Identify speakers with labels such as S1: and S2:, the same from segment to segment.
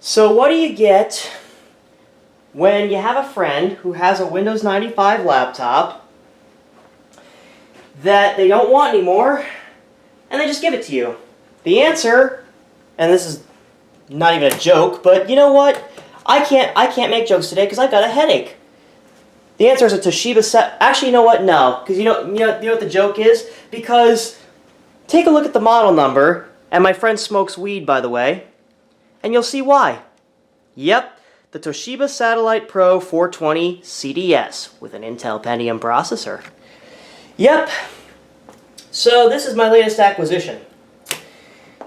S1: So what do you get when you have a friend who has a Windows 95 laptop that they don't want anymore, and they just give it to you? The answer, and this is not even a joke, but you know what? I can't make jokes today because I've got a headache. The answer is a Toshiba set. Actually, you know what? No, because you know what the joke is? Because take a look at the model number, and my friend smokes weed, by the way, and you'll see why. Yep, the Toshiba Satellite Pro 420 CDS with an Intel Pentium processor. Yep. So this is my latest acquisition.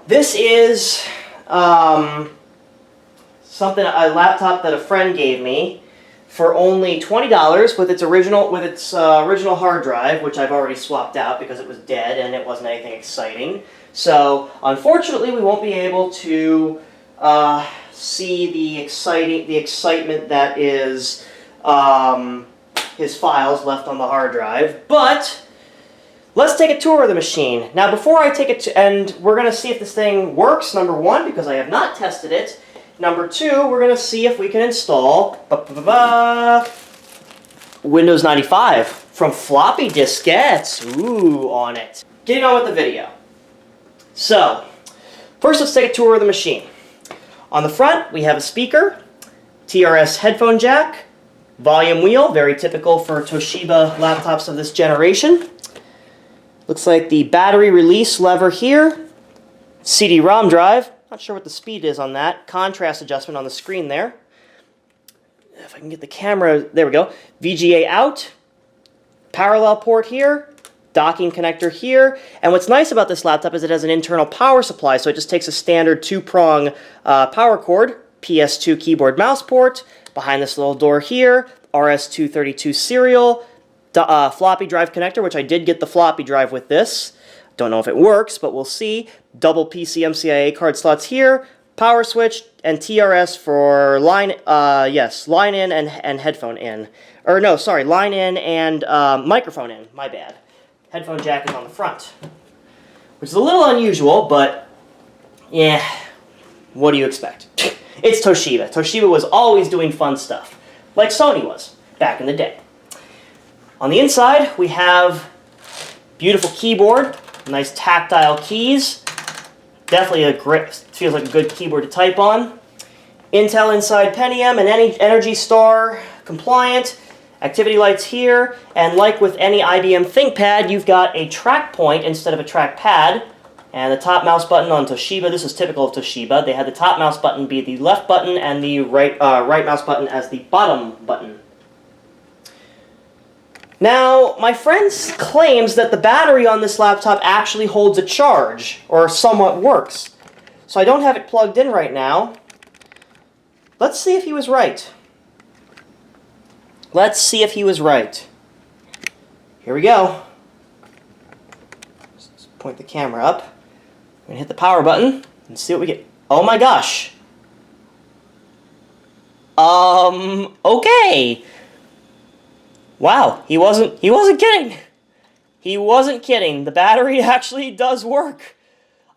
S1: This is a laptop that a friend gave me for only $20 with its original hard drive, which I've already swapped out because it was dead and it wasn't anything exciting. So unfortunately, we won't be able to see the excitement that is his files left on the hard drive. But let's take a tour of the machine. Now, before I take it and we're going to see if this thing works, number one, because I have not tested it. Number two, we're going to see if we can install Windows 95 from floppy diskettes. Ooh, on it. Getting on with the video. So, first let's take a tour of the machine. On the front, we have a speaker, TRS headphone jack, volume wheel, very typical for Toshiba laptops of this generation. Looks like the battery release lever here, CD-ROM drive. Not sure what the speed is on that. Contrast adjustment on the screen there. If I can get the camera, there we go. VGA out, parallel port here, docking connector here. And what's nice about this laptop is it has an internal power supply, so it just takes a standard two-prong power cord, PS2 keyboard mouse port, behind this little door here, RS-232 serial, floppy drive connector, which I did get the floppy drive with this. Don't know if it works, but we'll see. Double PCMCIA card slots here, power switch, and TRS for line in and headphone in. Or no, sorry, line in and microphone in, my bad. Headphone jack is on the front, which is a little unusual, but yeah, what do you expect? It's Toshiba. Toshiba was always doing fun stuff, like Sony was back in the day. On the inside, we have beautiful keyboard, nice tactile keys. Definitely a great, feels like a good keyboard to type on. Intel Inside Pentium and Energy Star compliant. Activity lights here, and like with any IBM ThinkPad, you've got a track point instead of a trackpad. And the top mouse button on Toshiba, this is typical of Toshiba, they had the top mouse button be the left button and the right mouse button as the bottom button. Now, my friend claims that the battery on this laptop actually holds a charge, or somewhat works. So I don't have it plugged in right now. Let's see if he was right. Let's see if he was right. Here we go. Let's point the camera up. I'm going to hit the power button and see what we get. Oh my gosh. Okay. Wow, he wasn't kidding. He wasn't kidding. The battery actually does work.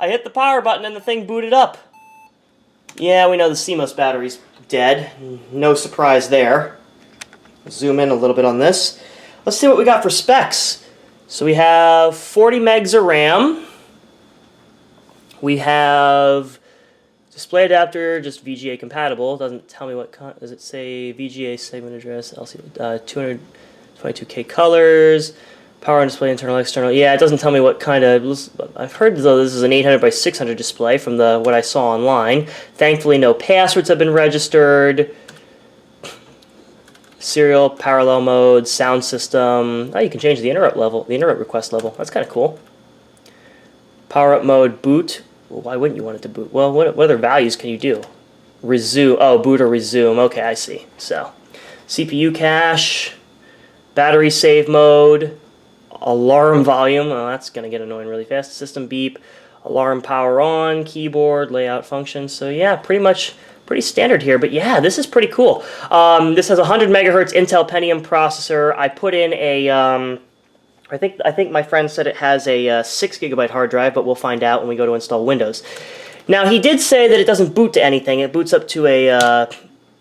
S1: I hit the power button and the thing booted up. Yeah, we know the CMOS battery's dead. No surprise there. Zoom in a little bit on this. Let's see what we got for specs. So we have 40 megs of RAM. We have display adapter, just VGA compatible. Doesn't tell me what does it say. VGA segment address, LCD, 222K colors, power on display, internal, external. Yeah, it doesn't tell me what kind of. I've heard though this is an 800 by 600 display from what I saw online. Thankfully, no passwords have been registered. Serial, parallel mode, sound system. Oh, you can change the interrupt level, the interrupt request level. That's kind of cool. Power up mode, boot. Well, why wouldn't you want it to boot? Well, what other values can you do? Resume. Oh, boot or resume. Okay, I see. So, CPU cache, battery save mode, alarm volume. Oh, that's going to get annoying really fast. System beep, alarm power on, keyboard, layout functions. So yeah, pretty standard here, but yeah, this is pretty cool. This has a 100 megahertz Intel Pentium processor. I put in a, I think my friend said it has a 6 gigabyte hard drive, but we'll find out when we go to install Windows. Now, he did say that it doesn't boot to anything. It boots up to a,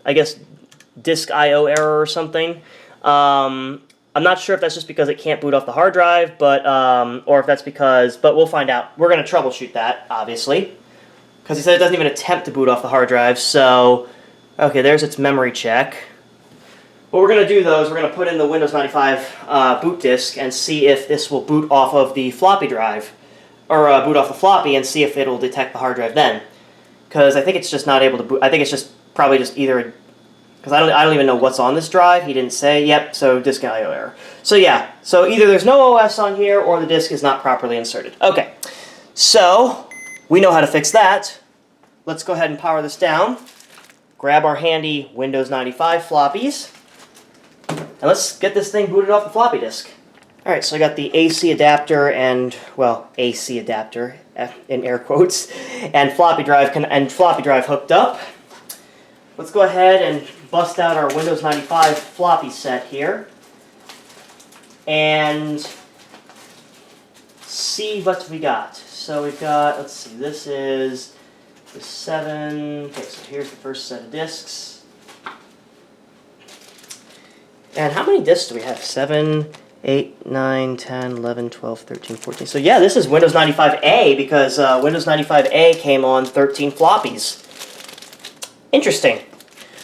S1: I guess, disk I/O error or something. I'm not sure if that's just because it can't boot off the hard drive, but or if that's because, but we'll find out. We're going to troubleshoot that, obviously, because he said it doesn't even attempt to boot off the hard drive. So, okay, there's its memory check. What we're going to do, though, is we're going to put in the Windows 95 boot disk and see if this will boot off of the floppy drive, or boot off the floppy, and see if it'll detect the hard drive then. Because I think it's just not able to boot. I think it's just probably just either, because I don't even know what's on this drive. He didn't say. Yep, so disk I/O error. So yeah, so either there's no OS on here or the disk is not properly inserted. Okay, so we know how to fix that. Let's go ahead and power this down. Grab our handy Windows 95 floppies. And let's get this thing booted off the floppy disk. Alright, so I got the AC adapter and, well, AC adapter, in air quotes, and floppy drive hooked up. Let's go ahead and bust out our Windows 95 floppy set here. And see what we got. So we've got, let's see, this is the 7, okay, so here's the first set of disks. And how many disks do we have? 7, 8, 9, 10, 11, 12, 13, 14. So yeah, this is Windows 95A because Windows 95A came on 13 floppies. Interesting.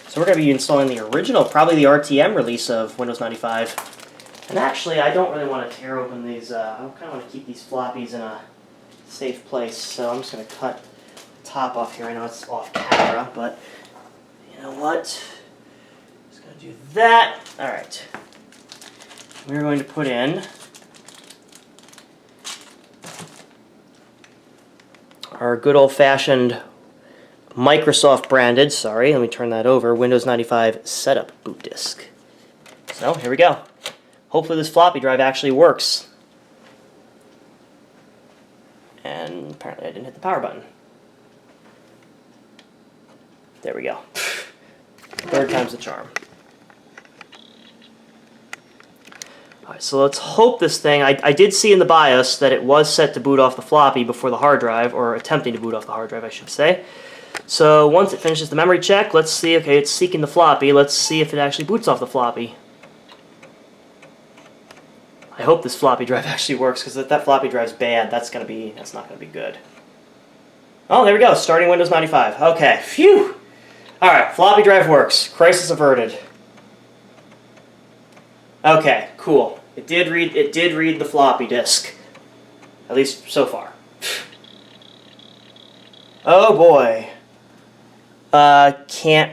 S1: So we're going to be installing the original, probably the RTM release of Windows 95. And actually, I don't really want to tear open these. I kind of want to keep these floppies in a safe place. So I'm just going to cut the top off here. I know it's off camera, but you know what? Do that. All right. We're going to put in our good old-fashioned Microsoft branded, sorry, let me turn that over, Windows 95 setup boot disk. So here we go. Hopefully this floppy drive actually works. And apparently I didn't hit the power button. There we go. Third time's the charm. Alright, so let's hope this thing, I did see in the BIOS that it was set to boot off the floppy before the hard drive, or attempting to boot off the hard drive, I should say. So once it finishes the memory check, let's see, okay, it's seeking the floppy, let's see if it actually boots off the floppy. I hope this floppy drive actually works, because if that floppy drive's bad, that's not going to be good. Oh, there we go, starting Windows 95. Okay, phew! Alright, floppy drive works. Crisis averted. Okay, cool. It did read the floppy disk. At least so far. Oh boy. Can't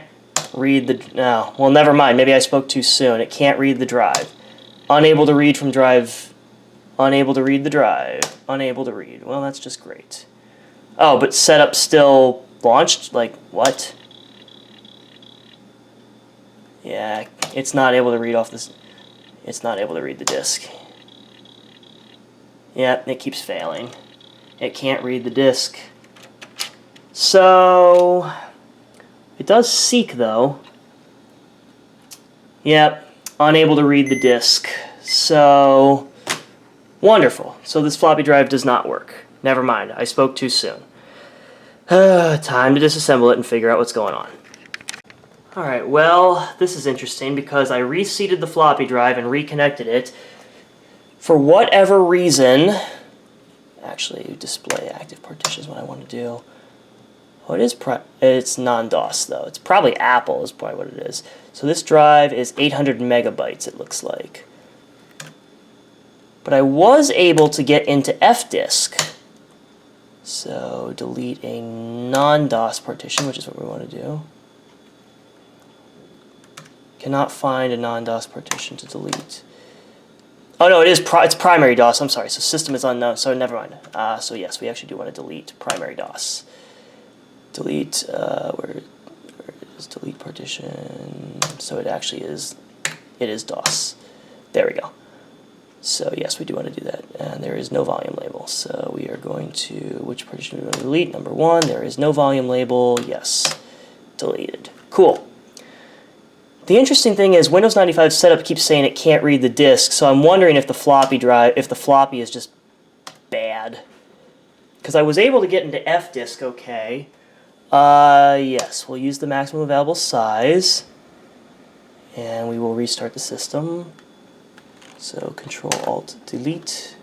S1: read the... No. Well, never mind. Maybe I spoke too soon. It can't read the drive. Unable to read from drive. Unable to read the drive. Unable to read. Well, that's just great. Oh, but setup still launched? Like, what? Yeah, it's not able to read off this... It's not able to read the disk. Yeah, it keeps failing. It can't read the disk. So... It does seek, though. Yep, unable to read the disk. So... Wonderful. So this floppy drive does not work. Never mind, I spoke too soon. Time to disassemble it and figure out what's going on. Alright, well, this is interesting because I reseated the floppy drive and reconnected it. For whatever reason... Actually, display active partition is what I want to do. Oh, it's non-DOS, though. It's probably Apple is probably what it is. So this drive is 800 megabytes, it looks like. But I was able to get into fdisk. So delete a non-DOS partition, which is what we want to do. Cannot find a non-DOS partition to delete. Oh no, it's primary DOS. I'm sorry. So system is unknown. So never mind. So yes, we actually do want to delete primary DOS. Delete. Where is delete partition? So it actually is. It is DOS. There we go. So yes, we do want to do that. And there is no volume label. So we are going to, which partition do we want to delete? Number 1. There is no volume label. Yes, deleted. Cool. The interesting thing is Windows 95 setup keeps saying it can't read the disk, so I'm wondering if the floppy drive, if the floppy is just bad. because I was able to get into F disk okay. Yes, we'll use the maximum available size. And we will restart the system. So Control-Alt-Delete.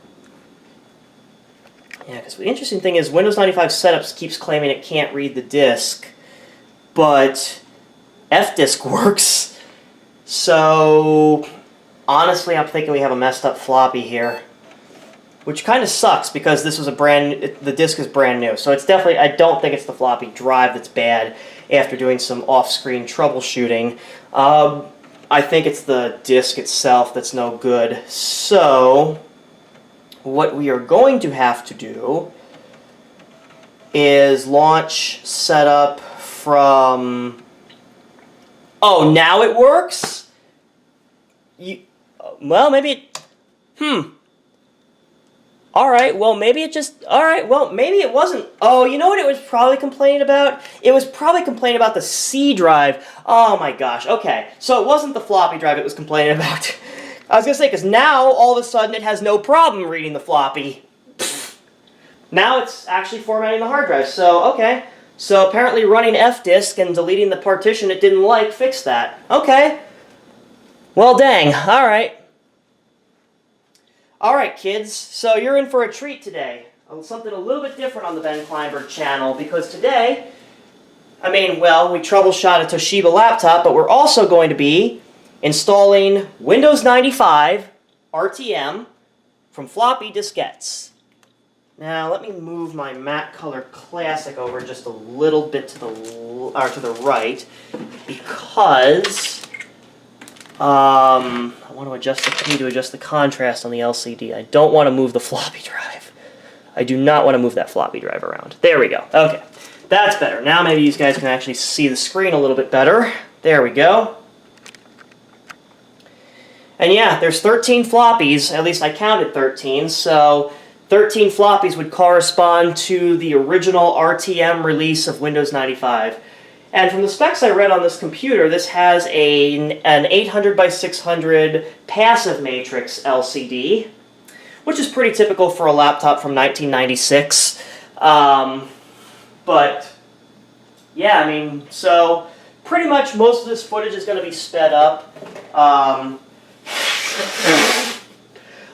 S1: Yeah, because the interesting thing is Windows 95 Setups keeps claiming it can't read the disk, but F-disk works. So honestly, I'm thinking we have a messed up floppy here, which kind of sucks because this was the disk is brand new. So it's definitely, I don't think it's the floppy drive that's bad after doing some off-screen troubleshooting. I think it's the disk itself that's no good. So what we are going to have to do is launch setup from... Oh, now it works? Well, maybe it... Alright, well, maybe it just... Alright, well, maybe it wasn't... Oh, you know what it was probably complaining about? It was probably complaining about the C drive. Oh my gosh, okay. So it wasn't the floppy drive it was complaining about. I was going to say, because now, all of a sudden, it has no problem reading the floppy. Now it's actually formatting the hard drive, so, okay. So apparently running F-disk and deleting the partition it didn't like fixed that. Okay. Well, dang. Alright. Alright, kids, so you're in for a treat today. Something a little bit different on the Ben Kleinberg channel, because today, I mean, well, we troubleshot a Toshiba laptop, but we're also going to be installing Windows 95 RTM from floppy diskettes. Now, let me move my matte color classic over just a little bit to the right, because I want to adjust the contrast on the LCD. I don't want to move the floppy drive. I do not want to move that floppy drive around. There we go. Okay. That's better. Now maybe you guys can actually see the screen a little bit better. There we go. And yeah, there's 13 floppies. At least I counted 13. So 13 floppies would correspond to the original RTM release of Windows 95. And from the specs I read on this computer, this has an 800 by 600 passive matrix LCD, which is pretty typical for a laptop from 1996. But, yeah, I mean, so pretty much most of this footage is going to be sped up.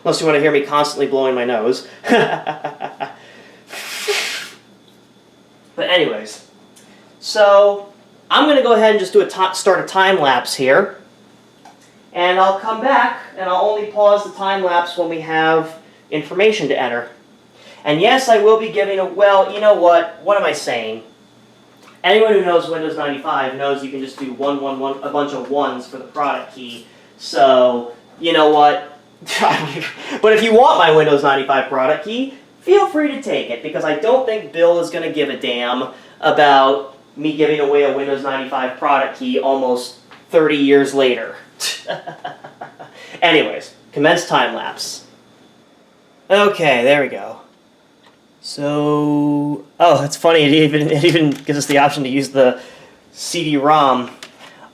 S1: Unless you want to hear me constantly blowing my nose. But anyways, so I'm going to go ahead and just do start a time lapse here. And I'll come back and I'll only pause the time lapse when we have information to enter. And yes, I will be giving a, well, you know what am I saying? Anyone who knows Windows 95 knows you can just do a bunch of ones for the product key. So, you know what? But if you want my Windows 95 product key, feel free to take it, because I don't think Bill is going to give a damn about me giving away a Windows 95 product key almost 30 years later. Anyways, commence time lapse. Okay, there we go. So, oh, it's funny, it even gives us the option to use the CD-ROM.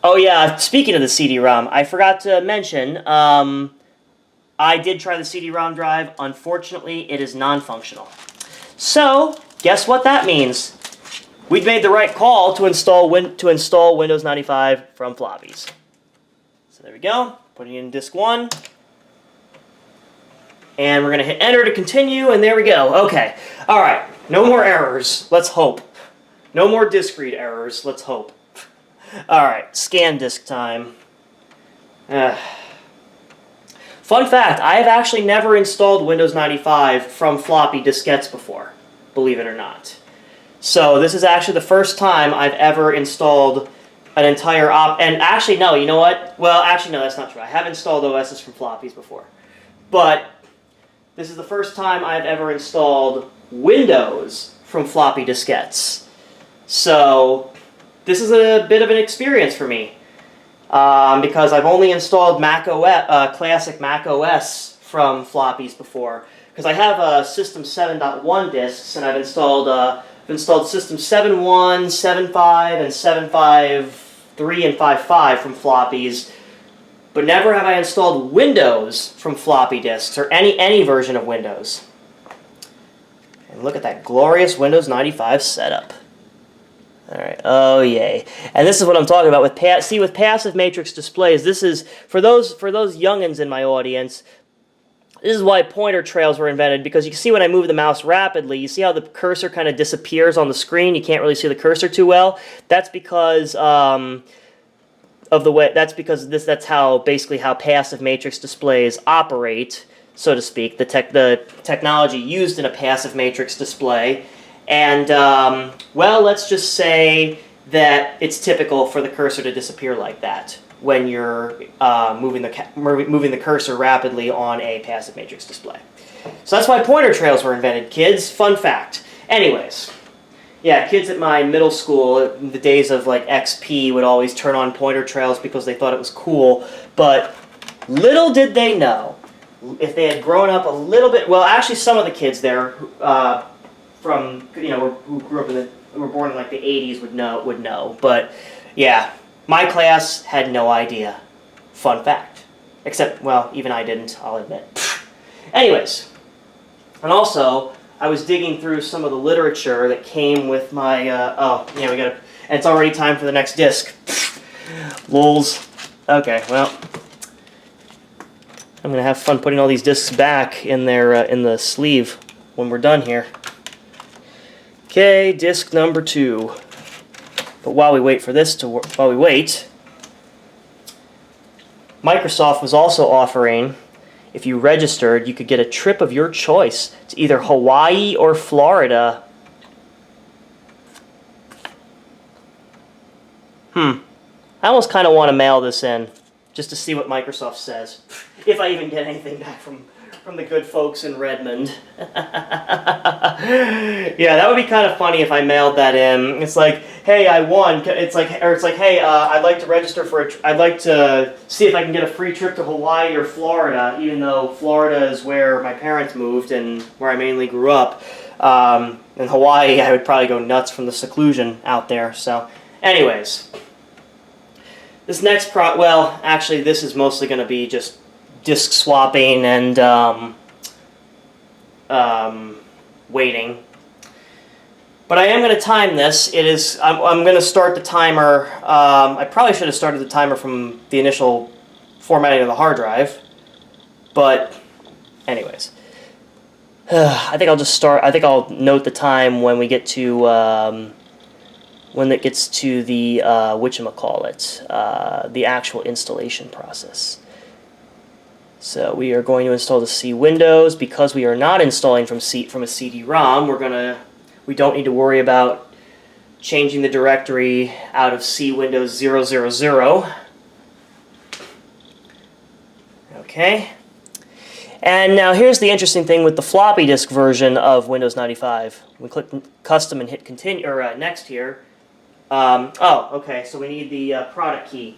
S1: Oh yeah, speaking of the CD-ROM, I forgot to mention, I did try the CD-ROM drive. Unfortunately, it is non-functional. So, guess what that means? We made the right call to install Windows 95 from floppies. So there we go, putting in disk 1. And we're going to hit enter to continue, and there we go. Okay. All right. No more errors. Let's hope. No more disk read errors. Let's hope. All right. Scan disk time. Fun fact, I have actually never installed Windows 95 from floppy diskettes before, believe it or not. So this is actually the first time I've ever installed an entire and actually, no, you know what? Well, actually, no, that's not true. I have installed OSs from floppies before. But this is the first time I've ever installed Windows from floppy diskettes. So this is a bit of an experience for me, because I've only installed classic Mac OS from floppies before. Because I have System 7.1 disks, and I've installed System 7.1, 7.5, and 7.5.3 and 5.5 from floppies. But never have I installed Windows from floppy disks, or any version of Windows. And look at that glorious Windows 95 setup. Alright, oh yay. And this is what I'm talking about with with passive matrix displays. This is, for those youngins in my audience, this is why pointer trails were invented, because you can see when I move the mouse rapidly, you see how the cursor kind of disappears on the screen? You can't really see the cursor too well. That's because that's how basically how passive matrix displays operate, so to speak, the technology used in a passive matrix display. And well, let's just say that it's typical for the cursor to disappear like that when you're moving the cursor rapidly on a passive matrix display. So that's why pointer trails were invented, kids. Fun fact. Anyways, yeah, kids at my middle school, in the days of like XP, would always turn on pointer trails because they thought it was cool. But little did they know, if they had grown up a little bit, well, actually some of the kids there from, you know, who grew up who were born in like the 80s would know. But yeah, my class had no idea. Fun fact. Except, well, even I didn't, I'll admit. Anyways, and also, I was digging through some of the literature that came with my, oh, yeah, and it's already time for the next disc. Lols. Okay, well, I'm gonna have fun putting all these discs back in in the sleeve when we're done here. Okay, disc number 2. But while we wait for this to work, Microsoft was also offering, if you registered, you could get a trip of your choice to either Hawaii or Florida. I almost kind of want to mail this in, just to see what Microsoft says, if I even get anything back from the good folks in Redmond. Yeah, that would be kind of funny if I mailed that in. It's like, hey, I won. It's like, hey, I'd like to register for I'd like to see if I can get a free trip to Hawaii or Florida, even though Florida is where my parents moved and where I mainly grew up. In Hawaii, I would probably go nuts from the seclusion out there. So, anyways, this next well, actually, this is mostly going to be just disk swapping and waiting. But I am going to time this. I'm going to start the timer. I probably should have started the timer from the initial formatting of the hard drive. But anyways, I think I'll just start. I think I'll note the time when we get to when it gets to the whatchamacallit, the actual installation process. So we are going to install the C Windows. Because we are not installing from a CD-ROM, we don't need to worry about changing the directory out of C Windows 000. Okay. And now here's the interesting thing with the floppy disk version of Windows 95. We click Custom and hit Continue or Next here. Oh, okay. So we need the product key.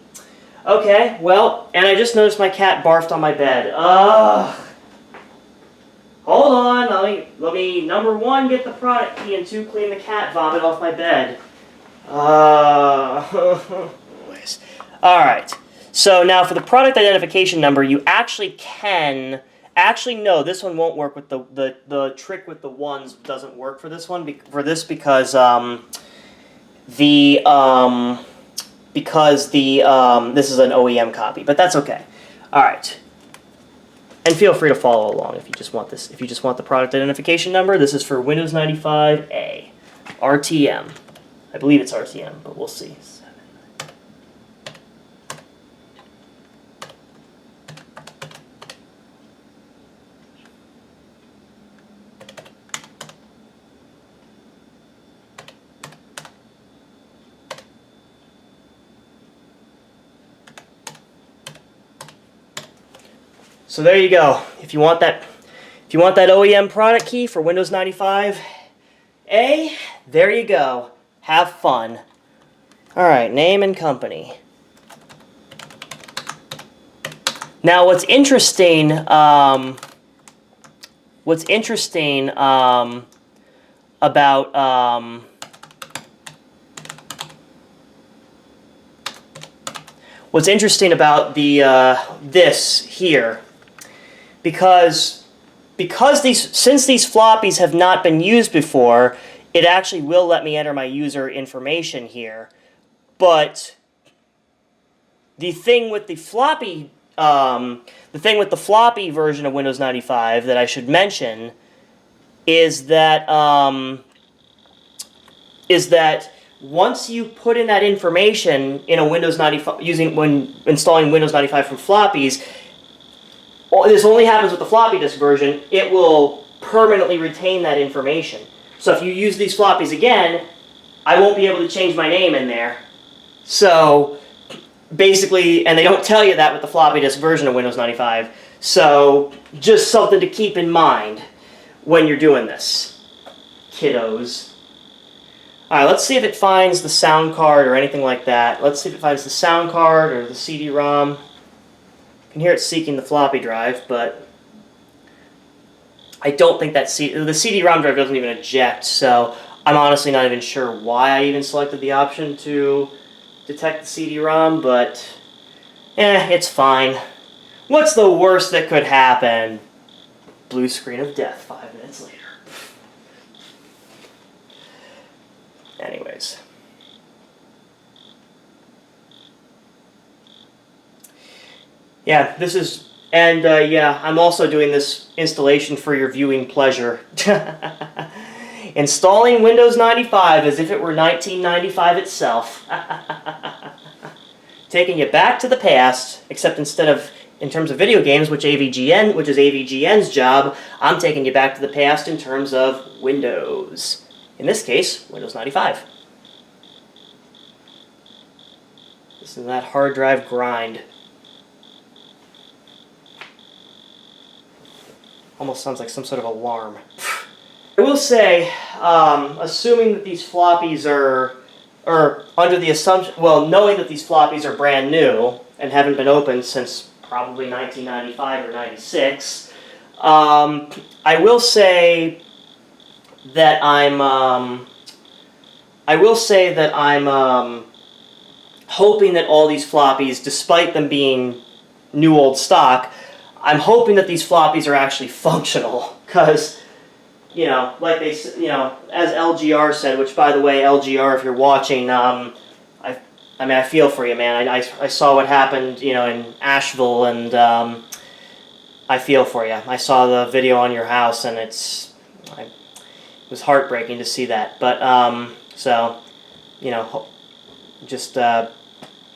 S1: Okay, well, and I just noticed my cat barfed on my bed. Hold on, let me, number 1, get the product key, and 2, clean the cat vomit off my bed. Alright, so now for the product identification number, you actually no, this one won't work with the trick with the ones doesn't work for this one, because this is an OEM copy, but that's okay. All right, and feel free to follow along if you just want this. If you just want the product identification number, this is for Windows 95A, RTM. I believe it's RTM, but we'll see. So there you go. If you want that OEM product key for Windows 95A, there you go. Have fun. All right, name and company. Now, what's interesting about the this here, because since these floppies have not been used before, it actually will let me enter my user information here. But the thing with the floppy version of Windows 95 that I should mention is that once you put in that information in a Windows 95 when installing Windows 95 from floppies, this only happens with the floppy disk version. It will permanently retain that information. So if you use these floppies again, I won't be able to change my name in there. So basically, and they don't tell you that with the floppy disk version of Windows 95. So just something to keep in mind when you're doing this, kiddos. Alright, let's see if it finds the sound card or anything like that. Let's see if it finds the sound card or the CD-ROM. You can hear it seeking the floppy drive, but I don't think that the CD-ROM drive doesn't even eject, so I'm honestly not even sure why I even selected the option to detect the CD-ROM, but it's fine. What's the worst that could happen? Blue screen of death 5 minutes later. Anyways. Yeah, this is, and yeah, I'm also doing this installation for your viewing pleasure. Installing Windows 95 as if it were 1995 itself. Taking you back to the past, except instead of, in terms of video games, which is AVGN's job, I'm taking you back to the past in terms of Windows. In this case, Windows 95. This is that hard drive grind. Almost sounds like some sort of alarm. I will say, assuming that these floppies are under the assumption, well, knowing that these floppies are brand new and haven't been opened since probably 1995 or 96, I will say that I'm hoping that all these floppies, despite them being new old stock, I'm hoping that these floppies are actually functional, because, you know, like they, you know, as LGR said, which, by the way, LGR, if you're watching, I mean, I feel for you, man. I saw what happened, you know, in Asheville, and I feel for you. I saw the video on your house, and it was heartbreaking to see that. But so, you know, just I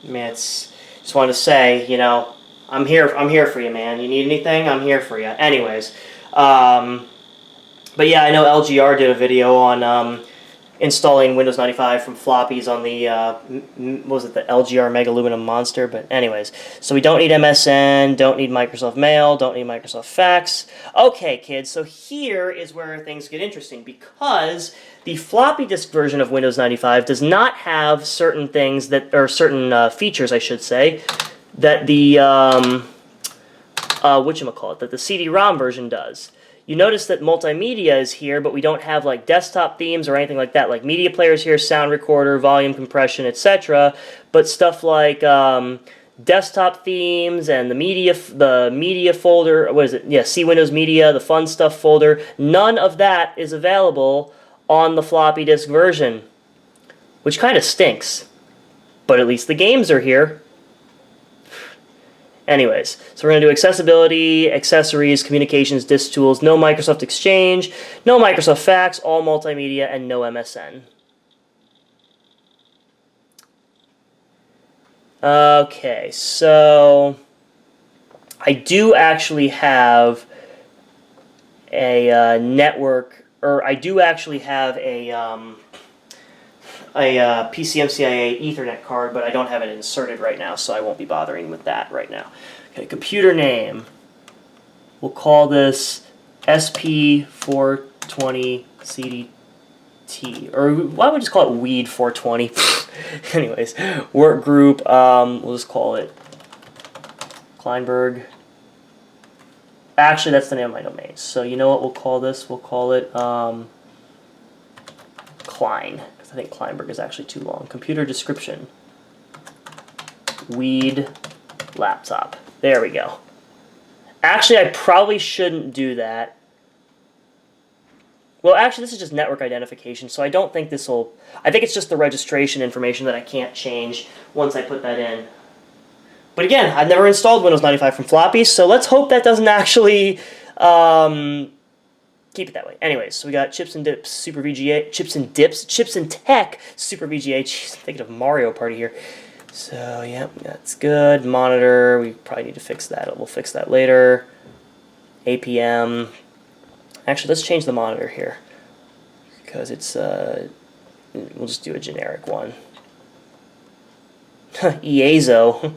S1: mean, just wanted to say, you know, I'm here for you, man. You need anything? I'm here for you. Anyways, but yeah, I know LGR did a video on installing Windows 95 from floppies on the, what was it, the LGR Mega Aluminum Monster? But anyways, so we don't need MSN, don't need Microsoft Mail, don't need Microsoft Fax. Okay, kids, so here is where things get interesting, because the floppy disk version of Windows 95 does not have certain things that, or certain features, I should say, that the, that the CD-ROM version does. You notice that multimedia is here, but we don't have like desktop themes or anything like that. Like media players here, sound recorder, volume compression, etc. But stuff like desktop themes and the media folder, what is it? Yeah, C Windows Media, the fun stuff folder. None of that is available on the floppy disk version, which kind of stinks. But at least the games are here. Anyways, so we're going to do accessibility, accessories, communications, disk tools, no Microsoft Exchange, no Microsoft Fax, all multimedia, and no MSN. Okay, so I do actually have a network, or I do actually have a PCMCIA Ethernet card, but I don't have it inserted right now, so I won't be bothering with that right now. Okay, computer name. We'll call this SP420 CDT, or why don't we just call it Weed 420? Anyways, work group. We'll just call it Kleinberg. Actually, that's the name of my domain. So you know what we'll call this? We'll call it Klein. I think Kleinberg is actually too long. Computer description. Weed laptop. There we go. Actually, I probably shouldn't do that. Well, actually, this is just network identification, so I don't think this will... I think it's just the registration information that I can't change once I put that in. But again, I've never installed Windows 95 from floppy, so let's hope that doesn't actually keep it that way. Anyways, so we got Chips and Dips, Super VGA, Chips and Tech, Super VGA. Jeez, I'm thinking of Mario Party here. So, yeah, that's good. Monitor, we probably need to fix that. We'll fix that later. APM. Actually, let's change the monitor here, because it's, we'll just do a generic one. Iezo.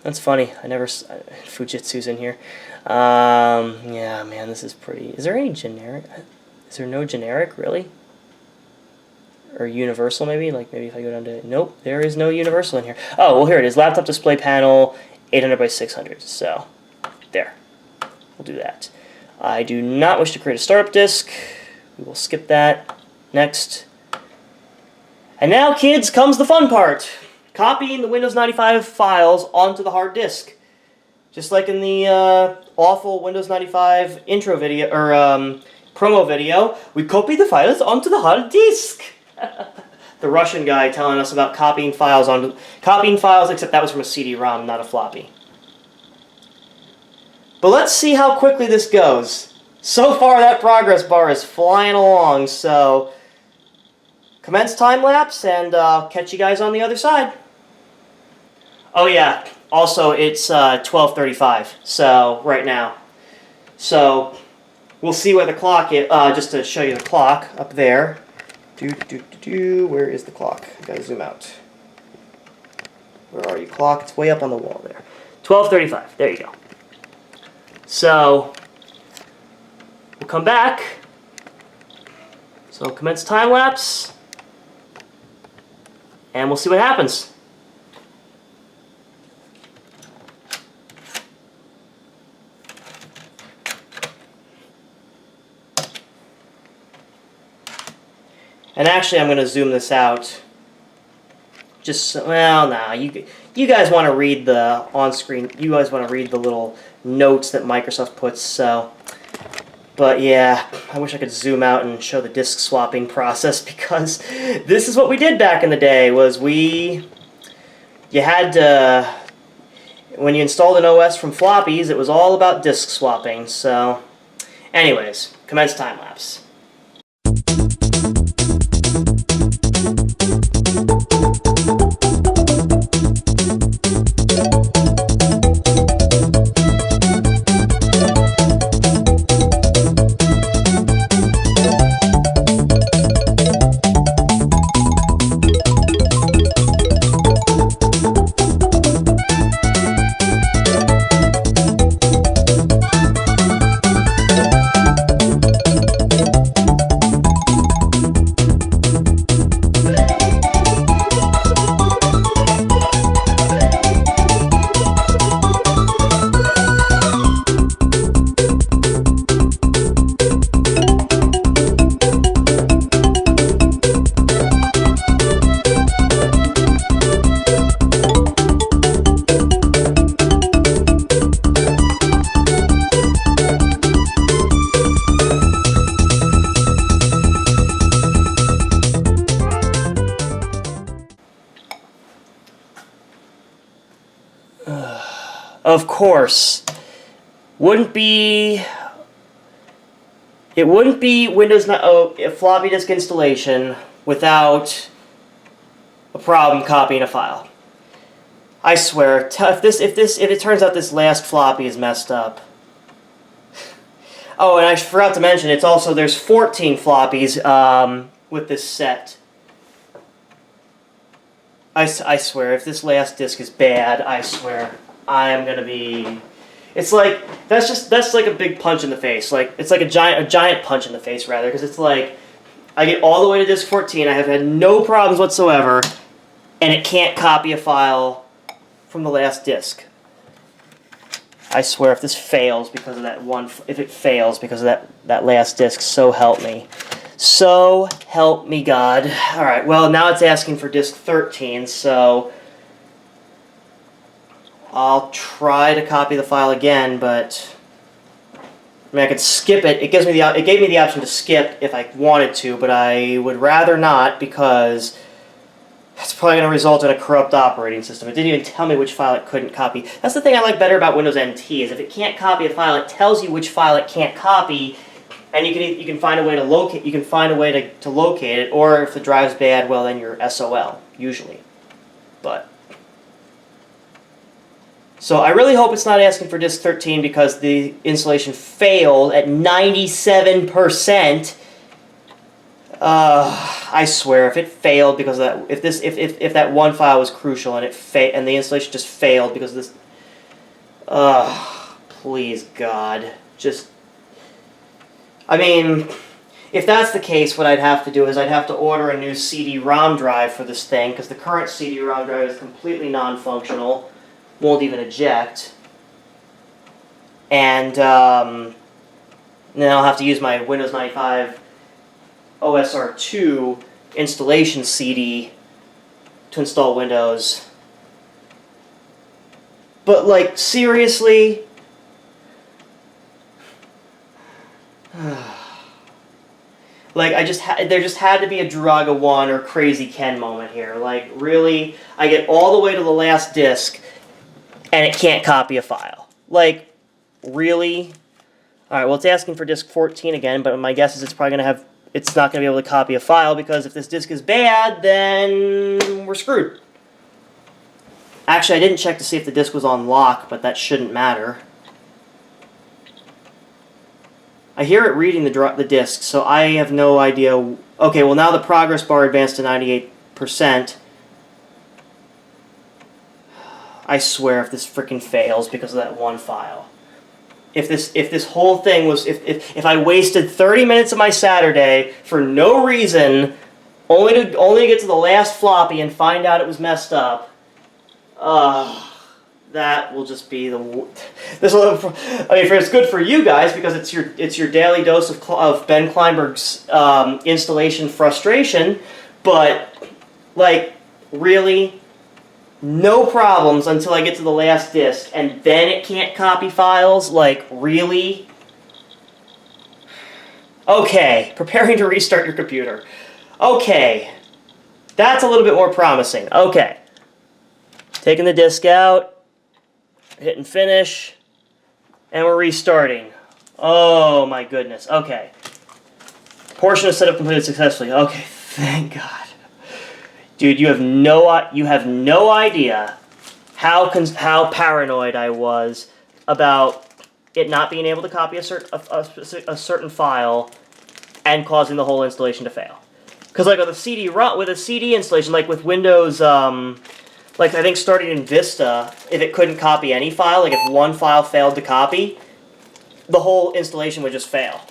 S1: That's funny. Fujitsu's in here. Yeah, man, this is pretty... Is there any generic? Is there no generic, really? Or universal, maybe? Like, maybe if I go down to... Nope, there is no universal in here. Oh, well, here it is. Laptop display panel, 800 by 600. So, there. We'll do that. I do not wish to create a startup disk. We will skip that. Next. And now, kids, comes the fun part. Copying the Windows 95 files onto the hard disk. Just like in the awful Windows 95 intro video, or promo video, we copy the files onto the hard disk. The Russian guy telling us about copying files, except that was from a CD-ROM, not a floppy. But let's see how quickly this goes. So far, that progress bar is flying along, so commence time-lapse, and I'll catch you guys on the other side. Oh yeah, also it's 12:35, so right now. So we'll see where the clock is, just to show you the clock up there. Where is the clock? I gotta zoom out. Where are you, clock? It's way up on the wall there. 12:35, there you go. So we'll come back. So commence time lapse, and we'll see what happens. And actually, I'm going to zoom this out. Just, well, nah, you guys want to read the on-screen, you guys want to read the little notes that Microsoft puts, so. But yeah, I wish I could zoom out and show the disk swapping process, because this is what we did back in the day, was you had to, when you installed an OS from floppies, it was all about disk swapping, so. Anyways, commence time-lapse. Of course, it wouldn't be Windows a floppy disk installation without a problem copying a file. I swear, if it turns out this last floppy is messed up. Oh, and I forgot to mention, there's 14 floppies with this set. I swear, if this last disk is bad, I swear, I'm gonna be... It's like, that's like a big punch in the face. Like, it's like a giant punch in the face, rather, because it's like, I get all the way to disk 14, I have had no problems whatsoever, and it can't copy a file from the last disk. I swear, if this fails because of that if it fails because of that last disk, so help me. So help me God. Alright, well, now it's asking for disk 13, so I'll try to copy the file again, but I mean, I could skip it. It gave me the option to skip if I wanted to, but I would rather not because it's probably going to result in a corrupt operating system. It didn't even tell me which file it couldn't copy. That's the thing I like better about Windows NT, is if it can't copy a file, it tells you which file it can't copy, and you can find a way to locate to locate it, or if the drive's bad, well then you're SOL usually. But so I really hope it's not asking for disk 13 because the installation failed at 97%. I swear, if it failed because of that, if that one file was crucial and and the installation just failed because of this, please God, just, I mean, if that's the case, what I'd have to do is I'd have to order a new CD-ROM drive for this thing because the current CD-ROM drive is completely non-functional, won't even eject, and then I'll have to use my Windows 95 OSR2 installation CD to install Windows. But, like, seriously? Like, there just had to be a Draga 1 or Crazy Ken moment here. Like, really? I get all the way to the last disk, and it can't copy a file. Like, really? Alright, well, it's asking for disk 14 again, but my guess is it's probably going to have... It's not going to be able to copy a file because if this disk is bad, then we're screwed. Actually, I didn't check to see if the disk was on lock, but that shouldn't matter. I hear it reading the disk, so I have no idea. Okay, well now the progress bar advanced to 98%. I swear if this frickin' fails because of that one file. If this whole thing was, if I wasted 30 minutes of my Saturday for no reason, only to get to the last floppy and find out it was messed up, that will just be the. This will, I mean, it's good for you guys because it's your daily dose of Ben Kleinberg's installation frustration, but like really. No problems until I get to the last disk, and then it can't copy files? Like, really? Okay, preparing to restart your computer. Okay, that's a little bit more promising. Okay, taking the disk out, hitting finish, and we're restarting. Oh my goodness, okay. Portion of setup completed successfully. Okay, thank God. Dude, you have no idea how paranoid I was about it not being able to copy a certain file and causing the whole installation to fail. Because like with a CD installation, like with Windows, like I think starting in Vista, if it couldn't copy any file, like if one file failed to copy, the whole installation would just fail.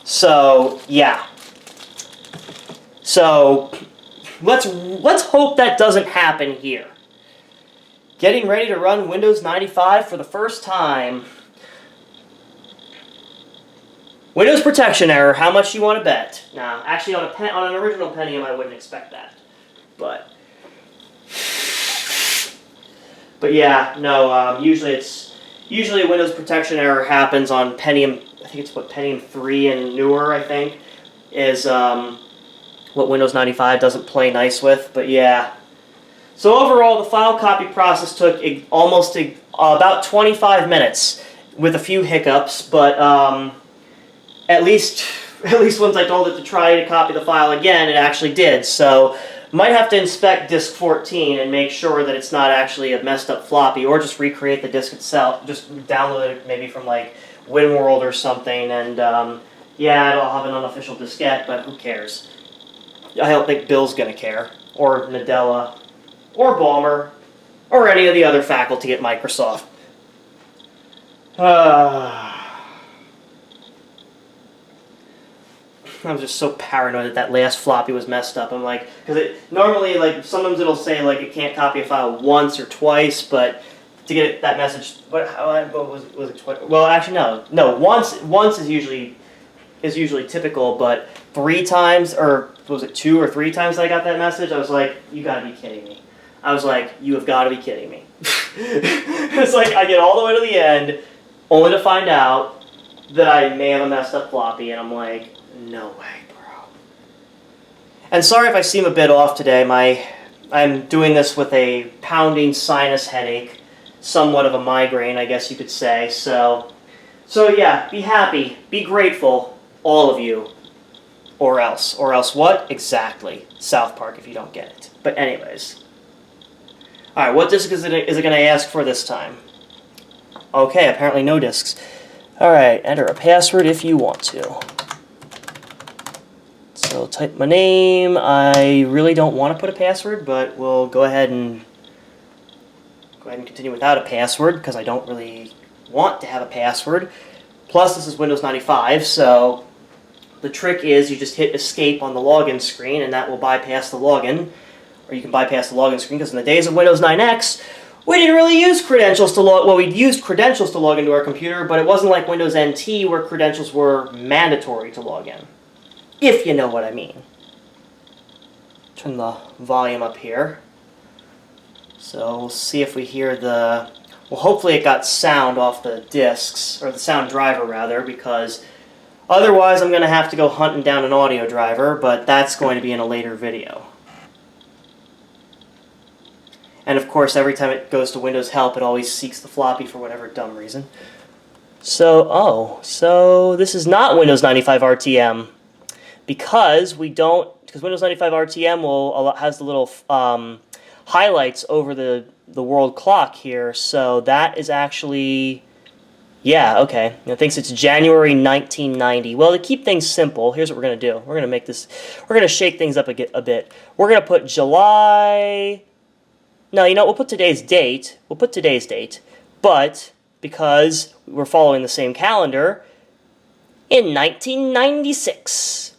S1: So yeah. So. Let's hope that doesn't happen here. Getting ready to run Windows 95 for the first time. Windows protection error. How much do you want to bet? Nah, actually on an original Pentium I wouldn't expect that. But yeah, no. Usually a Windows protection error happens on Pentium. I think it's what Pentium 3 and newer. I think is. What Windows 95 doesn't play nice with, but yeah. So overall, the file copy process took almost about 25 minutes with a few hiccups, but at least once I told it to try to copy the file again, it actually did. So might have to inspect disk 14 and make sure that it's not actually a messed up floppy, or just recreate the disk itself. Just download it maybe from like WinWorld or something, and yeah, it'll have an unofficial diskette, but who cares? I don't think Bill's going to care, or Nadella, or Ballmer, or any of the other faculty at Microsoft. I was just so paranoid that last floppy was messed up. I'm like, because normally, like, sometimes it'll say, like, it can't copy a file once or twice, but to get that message, what was it twice? Well, actually, no, once is usually typical, but 3 times, or was it 2 or 3 times that I got that message? I was like, you gotta be kidding me. I was like, you have got to be kidding me. It's like, I get all the way to the end, only to find out that I may have messed up Floppy, and I'm like, no way, bro. And sorry if I seem a bit off today. I'm doing this with a pounding sinus headache, somewhat of a migraine, I guess you could say. So yeah, be happy, be grateful, all of you. Or else what? Exactly. South Park, if you don't get it. But anyways. Alright, what disc is it going to ask for this time? Okay, apparently no discs. Alright, enter a password if you want to. So type my name. I really don't want to put a password, but we'll go ahead and continue without a password, because I don't really want to have a password. Plus, this is Windows 95, so the trick is you just hit escape on the login screen, and that will bypass the login. Or you can bypass the login screen, because in the days of Windows 9X, we didn't really use credentials to log... Well, we used credentials to log into our computer, but it wasn't like Windows NT where credentials were mandatory to log in. If you know what I mean. Turn the volume up here. So we'll see if we hear the... Well, hopefully it got sound off the discs, or the sound driver rather, because otherwise I'm going to have to go hunting down an audio driver, but that's going to be in a later video. And of course, every time it goes to Windows Help, it always seeks the floppy for whatever dumb reason. So this is not Windows 95 RTM, because Windows 95 RTM has the little highlights over the world clock here, so that is actually, yeah, okay. It thinks it's January 1990. Well, to keep things simple, here's what we're going to do. We're going to shake things up a bit. We're going to put July... No, you know, we'll put today's date. But because we're following the same calendar, in 1996.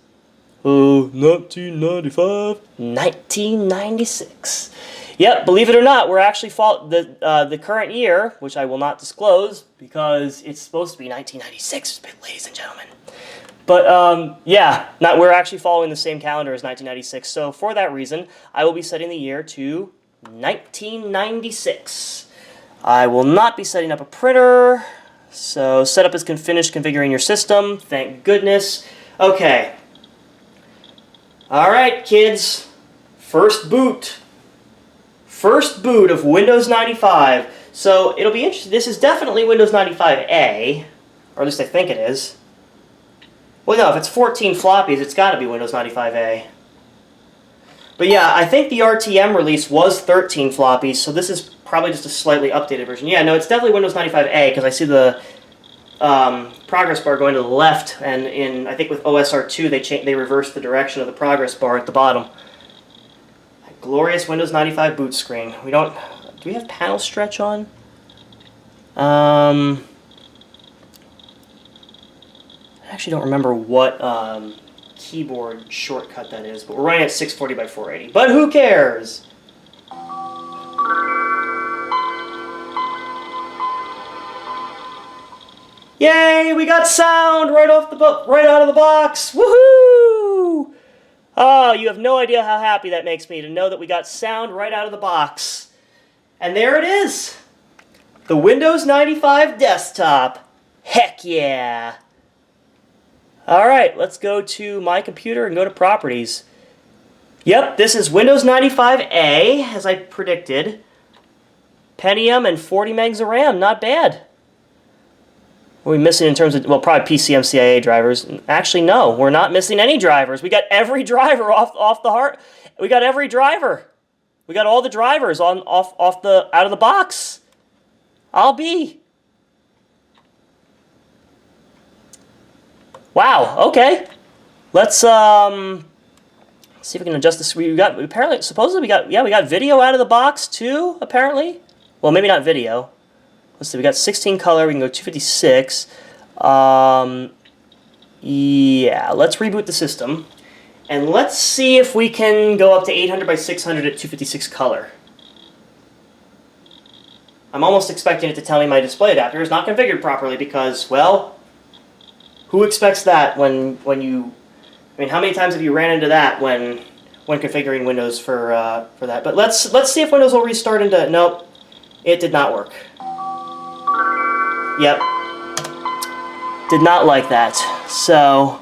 S1: 1995. 1996. Yep, believe it or not, we're actually the current year, which I will not disclose because it's supposed to be 1996, ladies and gentlemen. But yeah, we're actually following the same calendar as 1996. So for that reason, I will be setting the year to 1996. I will not be setting up a printer. So setup is finished configuring your system. Thank goodness. Okay. All right, kids. First boot of Windows 95. So it'll be interesting. This is definitely Windows 95A, or at least I think it is. Well, no, if it's 14 floppies, it's got to be Windows 95A. But yeah, I think the RTM release was 13 floppies, so this is probably just a slightly updated version. Yeah, no, it's definitely Windows 95A, because I see the progress bar going to the left, and I think with OSR2 they reversed the direction of the progress bar at the bottom. Glorious Windows 95 boot screen. Do we have panel stretch on? I actually don't remember what keyboard shortcut that is, but we're running at 640 by 480. But who cares? Yay, we got sound right out of the box. Woohoo! Oh, you have no idea how happy that makes me to know that we got sound right out of the box. And there it is. The Windows 95 desktop. Heck yeah. All right, let's go to my computer and go to properties. Yep, this is Windows 95A, as I predicted. Pentium and 40 megs of RAM, not bad. What are we missing in terms of, well, probably PCMCIA drivers? Actually, no, we're not missing any drivers. We got every driver off the heart. We got every driver. We got all the drivers out of the box. I'll be. Wow. Okay. Let's see if we can adjust this. Supposedly we got video out of the box too. Apparently, well, maybe not video. Let's see, we got 16 color, we can go 256. Yeah, let's reboot the system. And let's see if we can go up to 800 by 600 at 256 color. I'm almost expecting it to tell me my display adapter is not configured properly because, well, who expects that when you... I mean, how many times have you ran into that when configuring Windows for that? But let's see if Windows will restart into... Nope, it did not work. Yep. Did not like that. So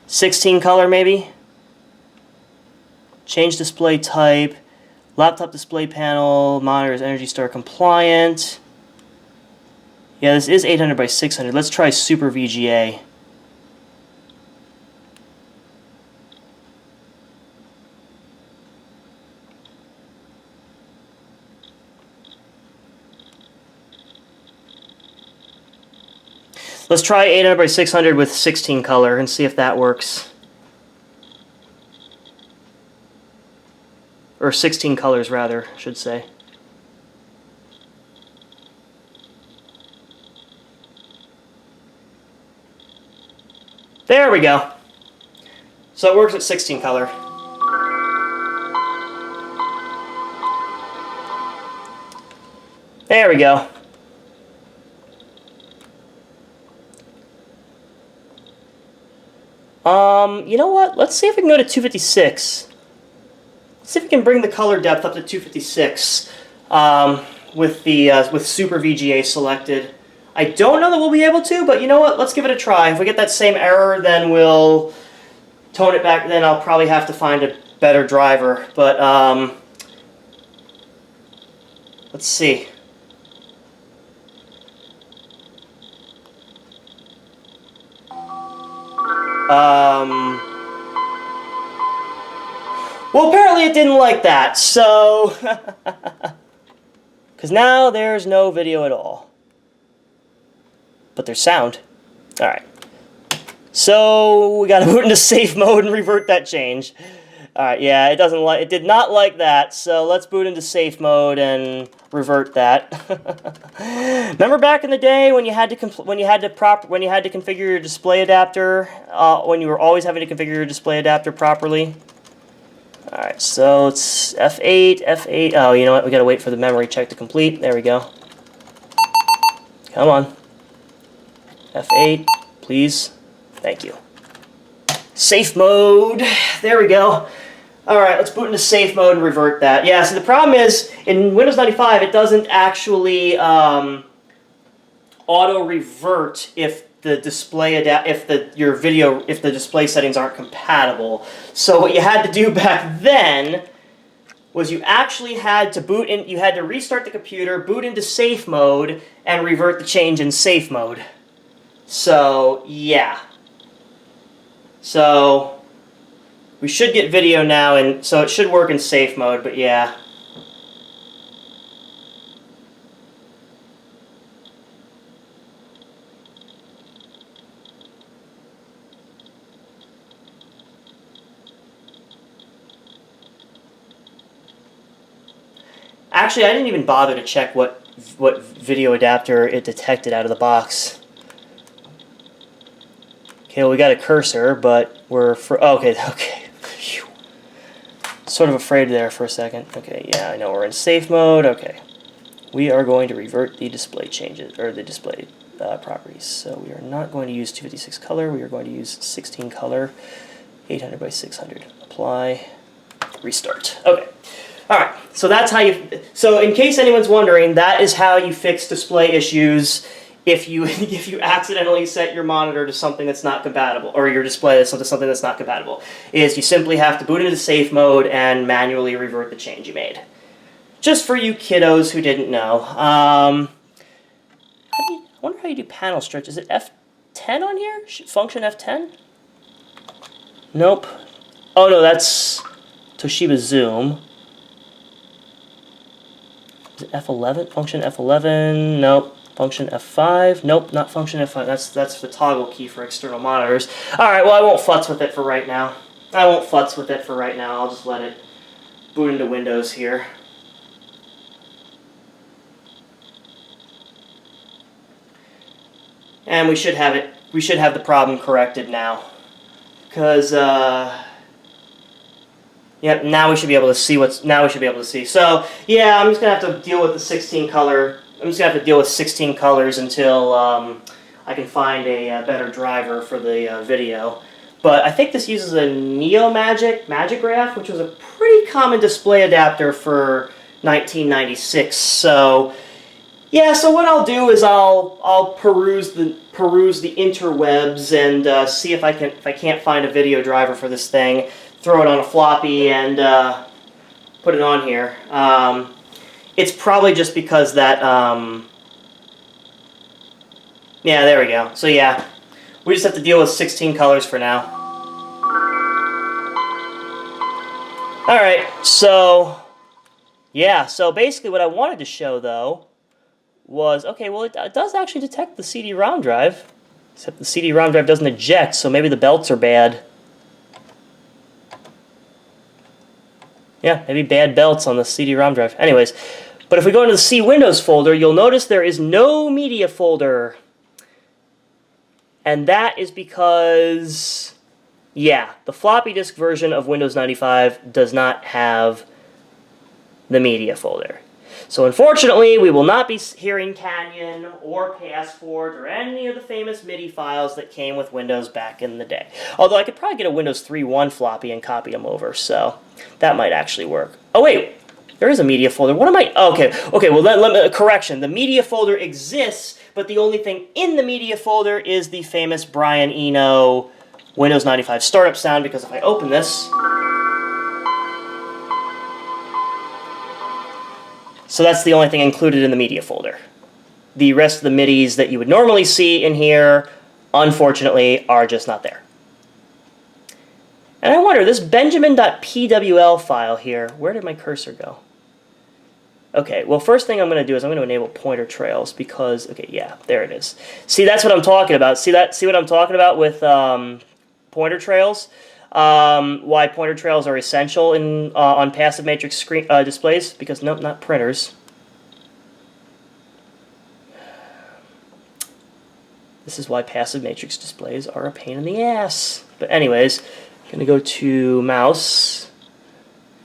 S1: 16 color maybe. Change display type. Laptop display panel. Monitor is Energy Star compliant. Yeah, this is 800 by 600. Let's try Super VGA. Let's try 800 by 600 with 16 color and see if that works. Or 16 colors rather, I should say. There we go. So it works at 16 color. There we go. You know what? Let's see if we can go to 256. Let's see if we can bring the color depth up to 256 with Super VGA selected. I don't know that we'll be able to, but you know what? Let's give it a try. If we get that same error, then we'll tone it back. Then I'll probably have to find a better driver. But let's see. Well, apparently it didn't like that, so... Because now there's no video at all. But there's sound. Alright. So, we gotta boot into safe mode and revert that change. Alright, yeah, it did not like that, so let's boot into safe mode and revert that. Remember back in the day when you had to configure your display adapter, when you were always having to configure your display adapter properly? Alright, so it's F8, F8. Oh, you know what? We gotta wait for the memory check to complete. There we go. Come on. F8, please. Thank you. Safe mode. There we go. Alright, let's boot into safe mode and revert that. Yeah, so the problem is, in Windows 95, it doesn't actually auto-revert if the display if the display settings aren't compatible. So what you had to do back then was you actually had to restart the computer, boot into safe mode, and revert the change in safe mode. So yeah. So we should get video now, and so it should work in safe mode, but yeah. Actually, I didn't even bother to check what video adapter it detected out of the box. Okay, well, we got a cursor, but we're okay. Phew. Sort of afraid there for a second. Okay, yeah, I know we're in safe mode. Okay, we are going to revert the display changes or the display properties. So we are not going to use 256 color. We are going to use 16 color, 800 by 600. Apply, restart. Okay. All right, so that's how you. So, in case anyone's wondering, that is how you fix display issues if you accidentally set your monitor to something that's not compatible, or your display to something that's not compatible. Is you simply have to boot into safe mode and manually revert the change you made. Just for you kiddos who didn't know. I wonder how you do panel stretch. Is it F10 on here? Function F10? Nope. Oh no, that's Toshiba Zoom. Is it F11? Function F11? Nope. Function F5? Nope, not function F5. That's the toggle key for external monitors. Alright, well, I won't futz with it for right now. I'll just let it boot into Windows here. And we should have the problem corrected now. Because, yep, now we should be able to see So, yeah, I'm just going to have to deal with the 16 color. I'm just going to have to deal with 16 colors until I can find a better driver for the video. But I think this uses a Magigraph, which was a pretty common display adapter for 1996. So, yeah, so what I'll do is I'll peruse peruse the interwebs and see if I can't find a video driver for this thing, throw it on a floppy and put it on here. It's probably just because that, yeah, there we go. So yeah, we just have to deal with 16 colors for now. Alright, so, yeah, so basically what I wanted to show, though, was, okay, well, it does actually detect the CD-ROM drive, except the CD-ROM drive doesn't eject, so maybe the belts are bad. Yeah, maybe bad belts on the CD-ROM drive. Anyways, but if we go into the C Windows folder, you'll notice there is no media folder. And that is because, yeah, the floppy disk version of Windows 95 does not have the media folder. So unfortunately, we will not be hearing Canyon or Passport or any of the famous MIDI files that came with Windows back in the day. Although I could probably get a Windows 3.1 floppy and copy them over, so that might actually work. Oh wait, there is a media folder. What am I? Oh, okay. Well, correction. The media folder exists, but the only thing in the media folder is the famous Brian Eno Windows 95 startup sound, because if I open this, so that's the only thing included in the media folder. The rest of the MIDIs that you would normally see in here, unfortunately, are just not there. And I wonder, this benjamin.pwl file here, where did my cursor go? Okay, well, first thing I'm going to do is I'm going to enable pointer trails because, okay, yeah, there it is. See, that's what I'm talking about. See what I'm talking about with pointer trails? Why pointer trails are essential in on passive matrix screen displays? Because, nope, not printers. This is why passive matrix displays are a pain in the ass. But anyways, I'm going to go to mouse,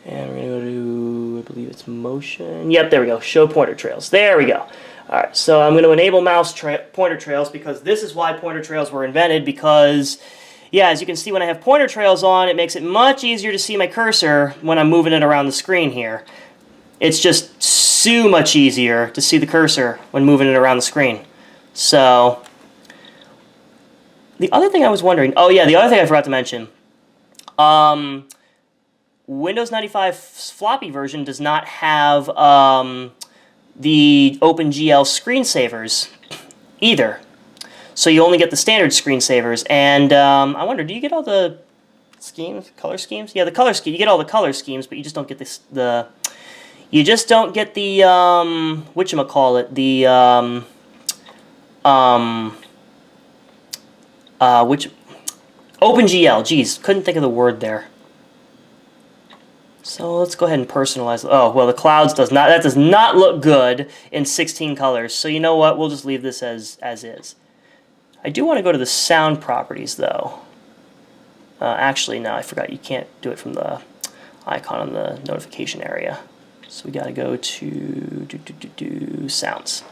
S1: and we're going to go to, I believe it's motion. Yep, there we go. Show pointer trails. There we go. All right, so I'm going to enable mouse pointer trails because this is why pointer trails were invented, because, yeah, as you can see, when I have pointer trails on, it makes it much easier to see my cursor when I'm moving it around the screen here. It's just so much easier to see the cursor when moving it around the screen. So, the other thing I was wondering, oh yeah, the other thing I forgot to mention, Windows 95 floppy version does not have the OpenGL screensavers either. So you only get the standard screensavers. And I wonder, do you get all the schemes, color schemes? Yeah, the color scheme. You get all the color schemes, but you just don't get this, you just don't get the whatchamacallit, the OpenGL. Geez, couldn't think of the word there. So let's go ahead and personalize. Oh, well, the clouds does not look good in 16 colors. So you know what? We'll just leave this as is. I do want to go to the sound properties, though. Actually, no, I forgot. You can't do it from the icon on the notification area. So we got to go to sounds.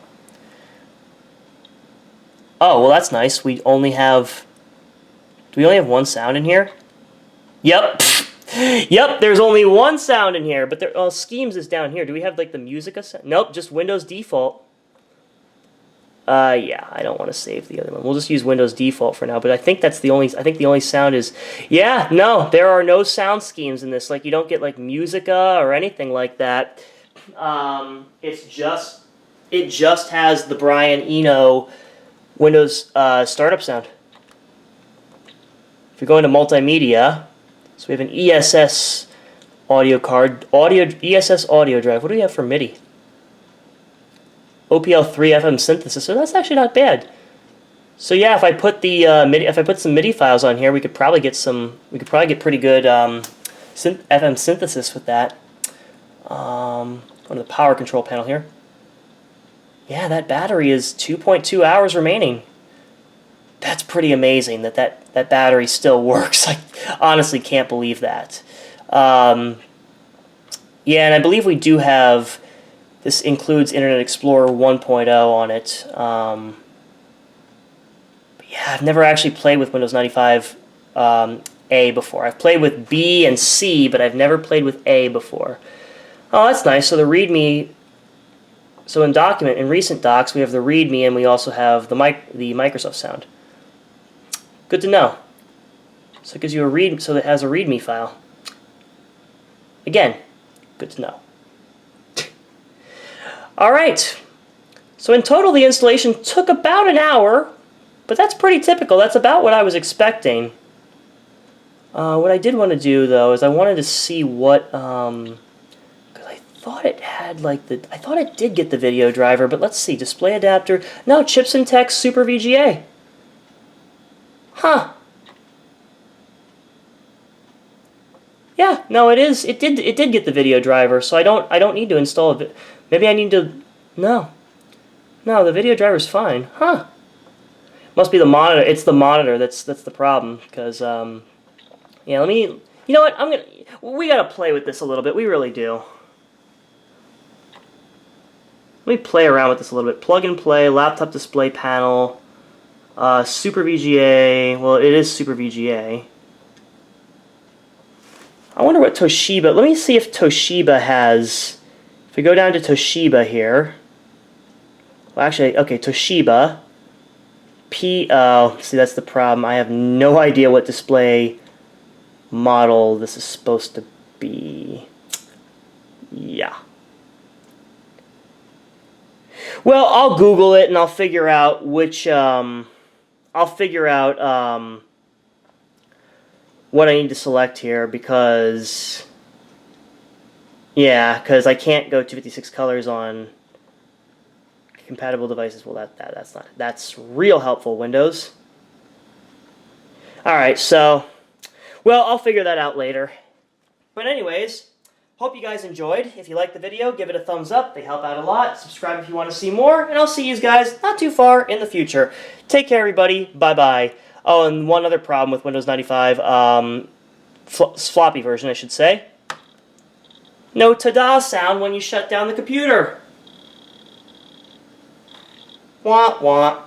S1: Oh, well, that's nice. We only have... Do we only have one sound in here? Yep. Yep, there's only one sound in here, but there, schemes is down here. Do we have, like, the Musica sound? Nope, just Windows default. Yeah, I don't want to save the other one. We'll just use Windows default for now, but I think that's the only, the only sound is, yeah, no, there are no sound schemes in this. Like, you don't get, like, Musica or anything like that. It just has the Brian Eno Windows startup sound. If we go into multimedia, so we have an ESS audio card, ESS audio drive. What do we have for MIDI? OPL3 FM synthesis. So that's actually not bad. So yeah, if I put the if I put some MIDI files on here, we could probably get some. We could probably get pretty good FM synthesis with that. Go to the power control panel here. Yeah, that battery is 2.2 hours remaining. That's pretty amazing that battery still works. I honestly can't believe that. Yeah, and I believe we do have, this includes Internet Explorer 1.0 on it. But yeah, I've never actually played with Windows 95 A before. I've played with B and C, but I've never played with A before. Oh, that's nice. So the README So in recent docs, we have the README and we also have the Microsoft sound. Good to know. So it gives you so it has a README file. Again, good to know. All right. So in total, the installation took about an hour, but that's pretty typical. That's about what I was expecting. What I did want to do though is I wanted to see what, because I thought it had like I thought it did get the video driver, but let's see, display adapter. No, chips and text Super VGA. Huh. Yeah, no, it is. It did get the video driver, so I don't need to install it. Maybe I need to. No, the video driver's fine. Huh? Must be the monitor. It's the monitor that's the problem. Because yeah, let me. You know what? We gotta play with this a little bit. We really do. Let me play around with this a little bit. Plug and play. Laptop display panel. Super VGA. Well, it is Super VGA. I wonder what Toshiba. Let me see if Toshiba has. If we go down to Toshiba here. Well, actually, okay, Toshiba. Oh, see, that's the problem. I have no idea what display model this is supposed to be. Yeah. Well, I'll Google it and I'll figure out which. I'll figure out. What I need to select here because I can't go 256 colors on compatible devices. Well, that's real helpful, Windows. All right, so I'll figure that out later. But anyways, hope you guys enjoyed. If you liked the video, give it a thumbs up. They help out a lot. Subscribe if you want to see more, and I'll see you guys not too far in the future. Take care, everybody. Bye-bye. Oh, and one other problem with Windows 95, floppy version, I should say. No ta-da sound when you shut down the computer. Wah, wah.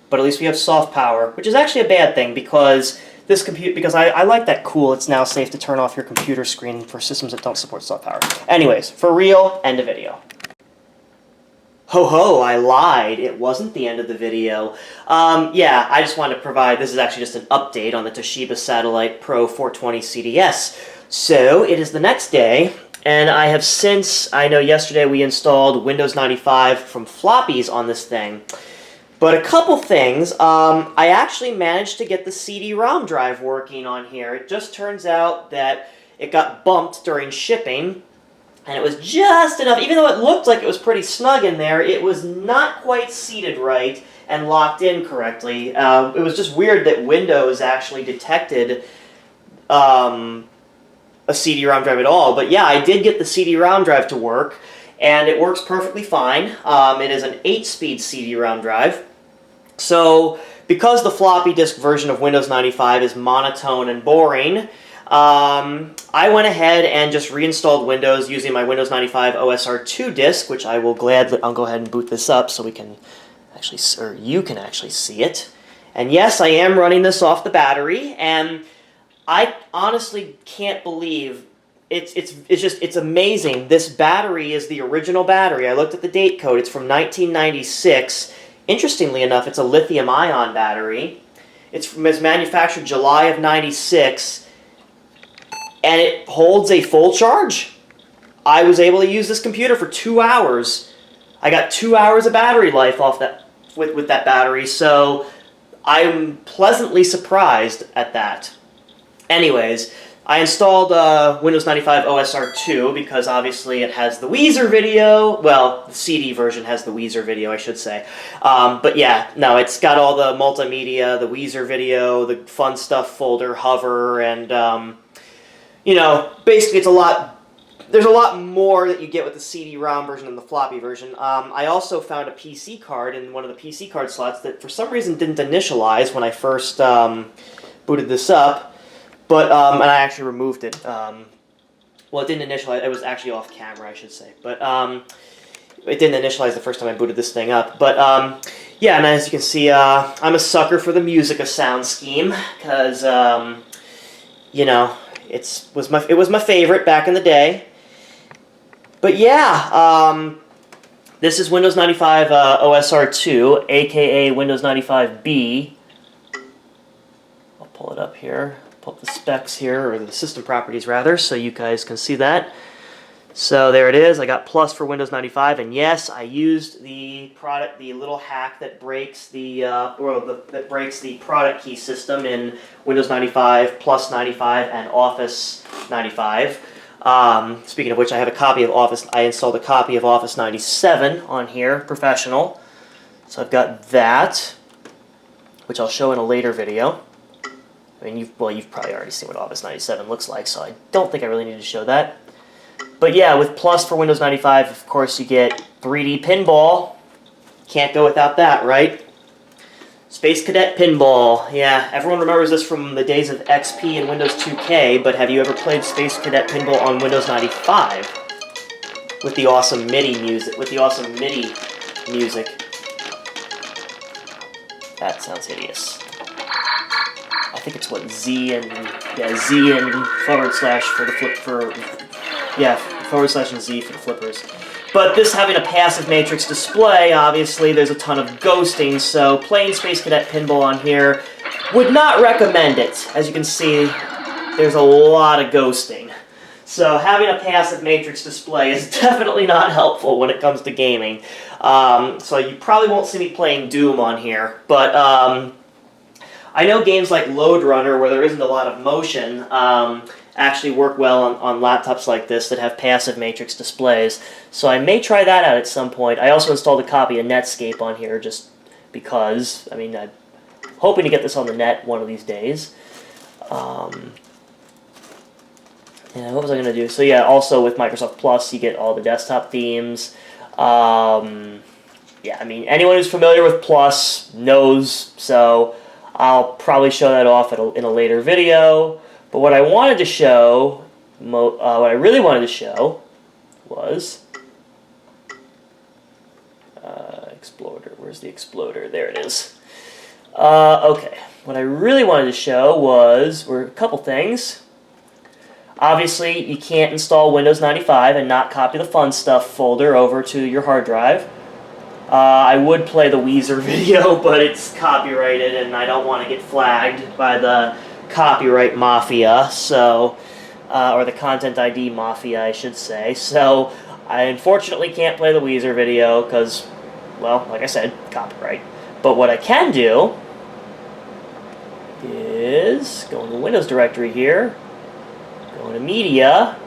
S1: But at least we have soft power, which is actually a bad thing because I like that cool, it's now safe to turn off your computer screen for systems that don't support soft power. Anyways, for real, end of video. Ho ho, I lied. It wasn't the end of the video. Yeah, I just wanted to provide, this is actually just an update on the Toshiba Satellite Pro 420 CDS. So, it is the next day, and I have I know yesterday we installed Windows 95 from Floppies on this thing. But a couple things, I actually managed to get the CD-ROM drive working on here. It just turns out that it got bumped during shipping. And it was just enough, even though it looked like it was pretty snug in there, it was not quite seated right and locked in correctly. It was just weird that Windows actually detected a CD-ROM drive at all. But yeah, I did get the CD-ROM drive to work, and it works perfectly fine. It is an 8-speed CD-ROM drive. So, because the floppy disk version of Windows 95 is monotone and boring, I went ahead and just reinstalled Windows using my Windows 95 OSR2 disk, which I'll go ahead and boot this up so we can actually, or you can actually see it. And yes, I am running this off the battery, and I honestly can't believe it's amazing. This battery is the original battery. I looked at the date code. It's from 1996. Interestingly enough, it's a lithium-ion battery. It's manufactured July of '96. And it holds a full charge. I was able to use this computer for 2 hours. I got 2 hours of battery life off that with that battery, so I'm pleasantly surprised at that. Anyways, I installed Windows 95 OSR2 because obviously it has the Weezer video. Well, the CD version has the Weezer video, I should say. But yeah, no, it's got all the multimedia, the Weezer video, the fun stuff folder, hover, and you know, basically there's a lot more that you get with the CD-ROM version than the floppy version. I also found a PC card in one of the PC card slots that for some reason didn't initialize when I first booted this up. But, and I actually removed it. Well, it didn't initialize, it was actually off camera, I should say. But, it didn't initialize the first time I booted this thing up. But, yeah, and as you can see, I'm a sucker for the Musica sound scheme, because, you know, it was my favorite back in the day. But yeah, This is Windows 95 OSR2, aka Windows 95B. I'll pull it up here, pull up the specs here, or the system properties rather, so you guys can see that. So there it is. I got Plus for Windows 95, and yes, I used the little hack that breaks that breaks the product key system in Windows 95, Plus 95, and Office 95. Speaking of which, I have a copy of Office. I installed a copy of Office 97 on here, Professional. So I've got that, which I'll show in a later video. I mean, you've probably already seen what Office 97 looks like, so I don't think I really need to show that. But yeah, with Plus for Windows 95, of course, you get 3D Pinball. Can't go without that, right? Space Cadet Pinball. Yeah, everyone remembers this from the days of XP and Windows 2K, but have you ever played Space Cadet Pinball on Windows 95? With the awesome MIDI music. That sounds hideous. I think it's what Z and / for the flip / and Z for the flippers. But this having a passive matrix display, obviously there's a ton of ghosting, so playing Space Cadet Pinball on here would not recommend it. As you can see, there's a lot of ghosting. So having a passive matrix display is definitely not helpful when it comes to gaming. So you probably won't see me playing Doom on here, but I know games like Load Runner, where there isn't a lot of motion, actually work well on laptops like this that have passive matrix displays. So I may try that out at some point. I also installed a copy of Netscape on here just because, I mean, I'm hoping to get this on the net one of these days. Yeah, what was I going to do? So yeah, also with Microsoft Plus, you get all the desktop themes. Yeah, I mean, anyone who's familiar with Plus knows, so I'll probably show that off in a later video. But what I wanted to show, what I really wanted to show was Exploder. Where's the Exploder? There it is. Okay, what I really wanted to show were a couple things. Obviously, you can't install Windows 95 and not copy the fun stuff folder over to your hard drive. I would play the Weezer video, but it's copyrighted, and I don't want to get flagged by the copyright mafia, so, or the content ID mafia, I should say. So, I unfortunately can't play the Weezer video because, well, like I said, copyright. But what I can do is go in the Windows directory here, go into Media,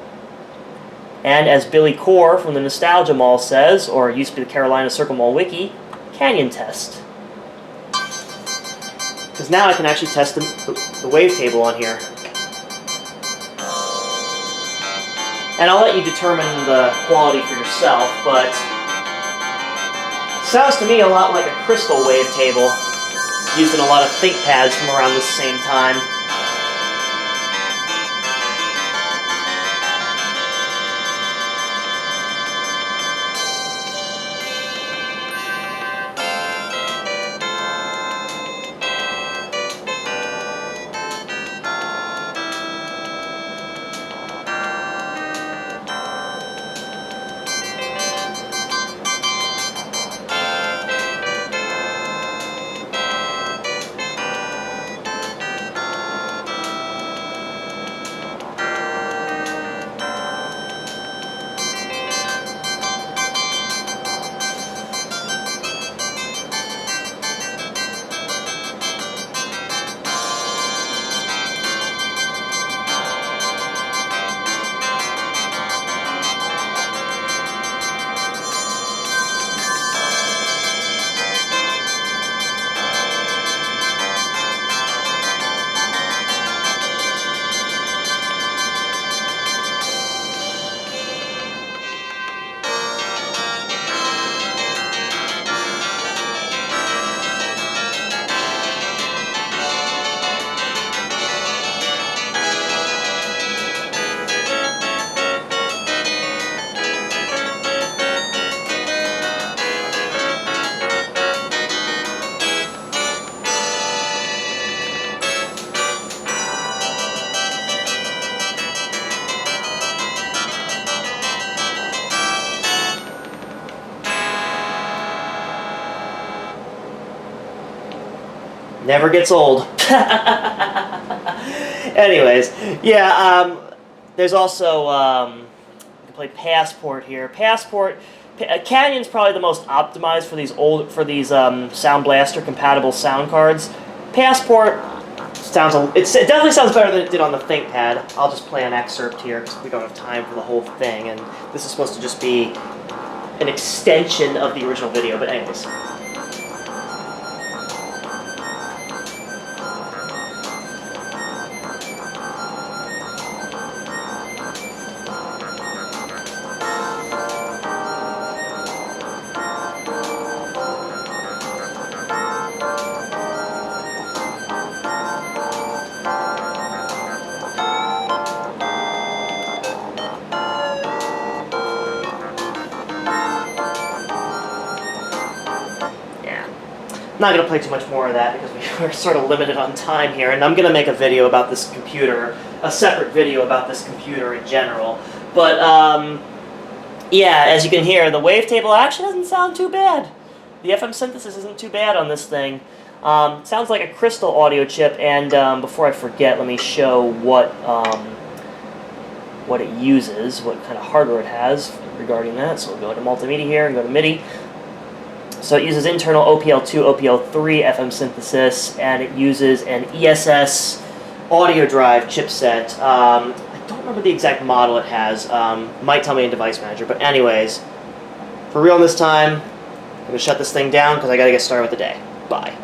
S1: and as Billy Core from the Nostalgia Mall says, or it used to be the Carolina Circle Mall Wiki, Canyon Test. Because now I can actually test the wavetable on here. And I'll let you determine the quality for yourself, but it sounds to me a lot like a crystal wavetable, used in a lot of ThinkPads from around the same time. Never gets old. Anyways, yeah, there's also, you can play Passport here. Canyon's probably the most optimized for these Sound Blaster compatible sound cards. Passport it definitely sounds better than it did on the ThinkPad. I'll just play an excerpt here because we don't have time for the whole thing, and this is supposed to just be an extension of the original video, but anyways. I'm not going to play too much more of that because we're sort of limited on time here, and I'm going to make a video about this computer, a separate video about this computer in general. But, yeah, as you can hear, the wavetable actually doesn't sound too bad. The FM synthesis isn't too bad on this thing. Sounds like a crystal audio chip, and before I forget, let me show what it uses, what kind of hardware it has regarding that. So we'll go to multimedia here and go to MIDI. So it uses internal OPL2, OPL3 FM synthesis, and it uses an ESS audio drive chipset. I don't remember the exact model it has. Might tell me in Device Manager, but anyways, for real this time, I'm going to shut this thing down because I got to get started with the day. Bye.